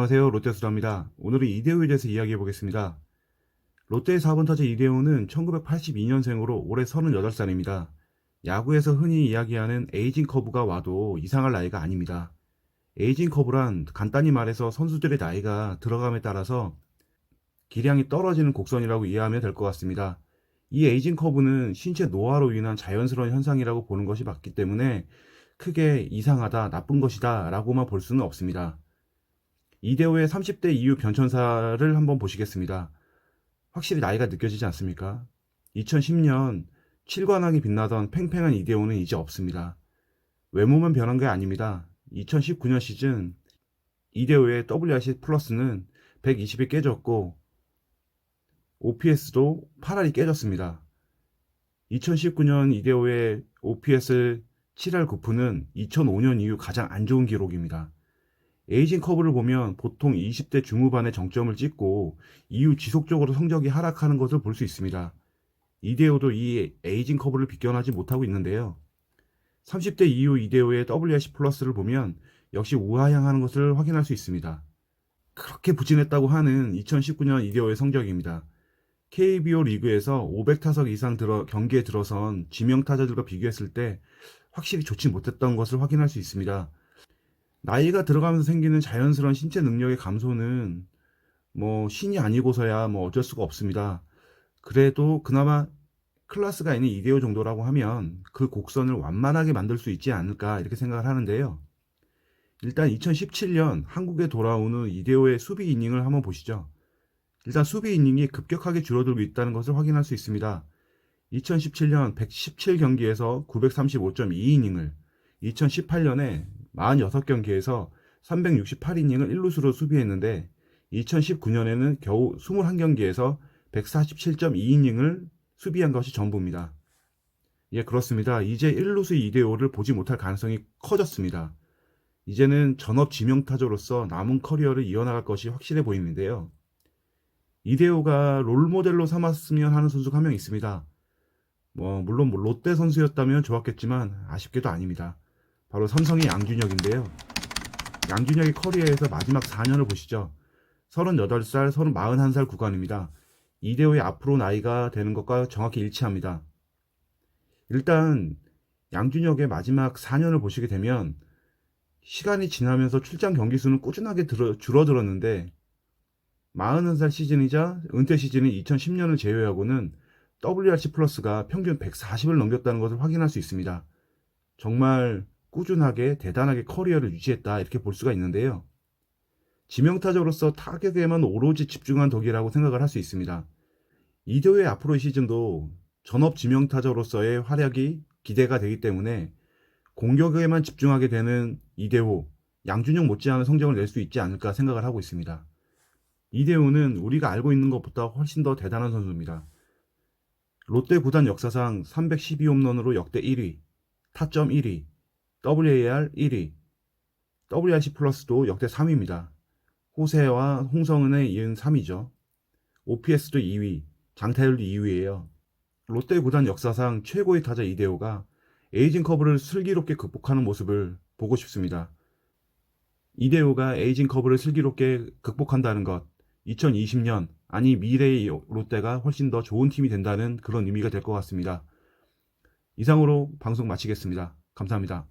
안녕하세요. 롯데수다입니다. 오늘은 이대호에 대해서 이야기해 보겠습니다. 롯데의 4번 타자 이대호는 1982년생으로 올해 38살입니다. 야구에서 흔히 이야기하는 에이징 커브가 와도 이상할 나이가 아닙니다. 에이징 커브란 간단히 말해서 선수들의 나이가 들어감에 따라서 기량이 떨어지는 곡선이라고 이해하면 될 것 같습니다. 이 에이징 커브는 신체 노화로 인한 자연스러운 현상이라고 보는 것이 맞기 때문에 크게 이상하다, 나쁜 것이다 라고만 볼 수는 없습니다. 이대호의 30대 이후 변천사를 한번 보시겠습니다. 확실히 나이가 느껴지지 않습니까? 2010년 7관왕이 빛나던 팽팽한 이대호는 이제 없습니다. 외모만 변한 게 아닙니다. 2019년 시즌 이대호의 WRC 플러스는 120이 깨졌고 OPS도 8할이 깨졌습니다. 2019년 이대호의 OPS 7할 9푼은 2005년 이후 가장 안 좋은 기록입니다. 에이징 커브를 보면 보통 20대 중후반에 정점을 찍고 이후 지속적으로 성적이 하락하는 것을 볼 수 있습니다. 이대호도 이 에이징 커브를 비껴나지 못하고 있는데요. 30대 이후 이대호의 WRC 플러스를 보면 역시 우하향하는 것을 확인할 수 있습니다. 그렇게 부진했다고 하는 2019년 이대호의 성적입니다. KBO 리그에서 500타석 이상 경기에 들어선 지명타자들과 비교했을 때 확실히 좋지 못했던 것을 확인할 수 있습니다. 나이가 들어가면서 생기는 자연스러운 신체 능력의 감소는 신이 아니고서야 어쩔 수가 없습니다. 그래도 그나마 클래스가 있는 이대호 정도라고 하면 그 곡선을 완만하게 만들 수 있지 않을까 이렇게 생각을 하는데요. 일단 2017년 한국에 돌아온 후 이대호의 수비 이닝을 한번 보시죠. 일단 수비 이닝이 급격하게 줄어들고 있다는 것을 확인할 수 있습니다. 2017년 117경기에서 935.2이닝을 2018년에 46경기에서 368이닝을 1루수로 수비했는데 2019년에는 겨우 21경기에서 147.2이닝을 수비한 것이 전부입니다. 예, 그렇습니다. 이제 1루수 이대호를 보지 못할 가능성이 커졌습니다. 이제는 전업 지명타자로서 남은 커리어를 이어나갈 것이 확실해 보이는데요. 이대호가 롤모델로 삼았으면 하는 선수가 한 명 있습니다. 물론 롯데 선수였다면 좋았겠지만 아쉽게도 아닙니다. 바로 삼성의 양준혁인데요. 양준혁의 커리어에서 마지막 4년을 보시죠. 38살, 41살 구간입니다. 이대호의 앞으로 나이가 되는 것과 정확히 일치합니다. 일단 양준혁의 마지막 4년을 보시게 되면 시간이 지나면서 출장 경기 수는 꾸준하게 줄어들었는데 41살 시즌이자 은퇴 시즌인 2010년을 제외하고는 WRC 플러스가 평균 140을 넘겼다는 것을 확인할 수 있습니다. 정말 꾸준하게 대단하게 커리어를 유지했다 이렇게 볼 수가 있는데요. 지명타자로서 타격에만 오로지 집중한 덕이라고 생각을 할 수 있습니다. 이대호의 앞으로의 시즌도 전업 지명타자로서의 활약이 기대가 되기 때문에 공격에만 집중하게 되는 이대호, 양준혁 못지않은 성적을 낼 수 있지 않을까 생각을 하고 있습니다. 이대호는 우리가 알고 있는 것보다 훨씬 더 대단한 선수입니다. 롯데 구단 역사상 312홈런으로 역대 1위, 타점 1위, WAR 1위, WRC 플러스도 역대 3위입니다. 호세와 홍성은에 이은 3위죠. OPS도 2위, 장타율도 2위예요. 롯데 구단 역사상 최고의 타자 이대호가 에이징 커브를 슬기롭게 극복하는 모습을 보고 싶습니다. 이대호가 에이징 커브를 슬기롭게 극복한다는 것, 2020년, 아니 미래의 롯데가 훨씬 더 좋은 팀이 된다는 그런 의미가 될 것 같습니다. 이상으로 방송 마치겠습니다. 감사합니다.